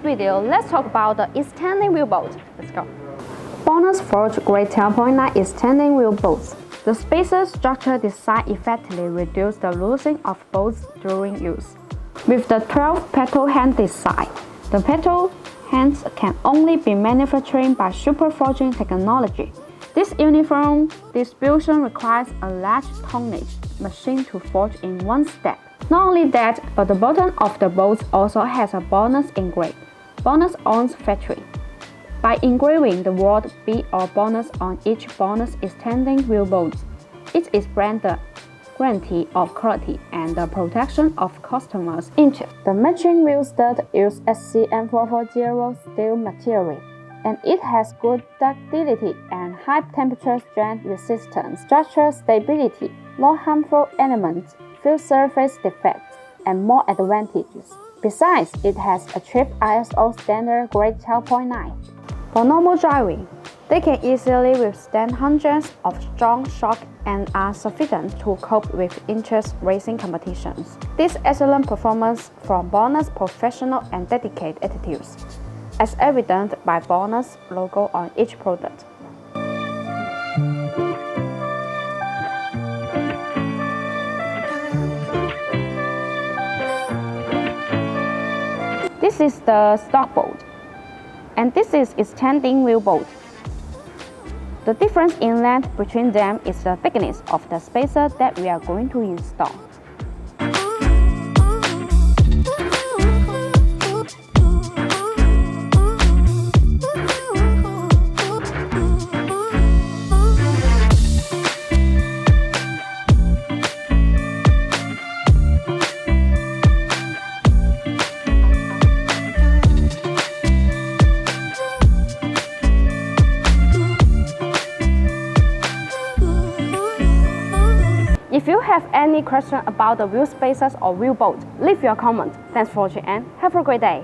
video, let's talk about the extending wheel bolt. Let's go. BONOSS forged grade 10.9 extending wheel bolts. The spacer structure design effectively reduces the loosening of bolts during use. With the 12 petal hand design, the petal hands can only be manufactured by superforging technology. This uniform distribution requires a large tonnage machine to forge in one step. Not only that, but the bottom of the bolts also has a BONOSS engraved. BONOSS owns factory. By engraving the word B or BONOSS on each BONOSS extending wheel bolt, it is the guarantee of quality and the protection of customers' interests. The matching wheel stud uses SCM440 steel material, and it has good ductility and high temperature strength resistance, structural stability, no harmful elements, few surface defects, and more advantages. Besides, it has achieved ISO standard grade 12.9. For normal driving, they can easily withstand hundreds of strong shocks and are sufficient to cope with intense racing competitions. This excellent performance from BONOSS professional and dedicated attitudes, as evident by BONOSS logo on each product. This is the stock bolt, and this is extending wheel bolt. The difference in length between them is the thickness of the spacer that we are going to install. If you have any question about the wheel spacers or wheel bolt, leave your comment. Thanks for watching and have a great day.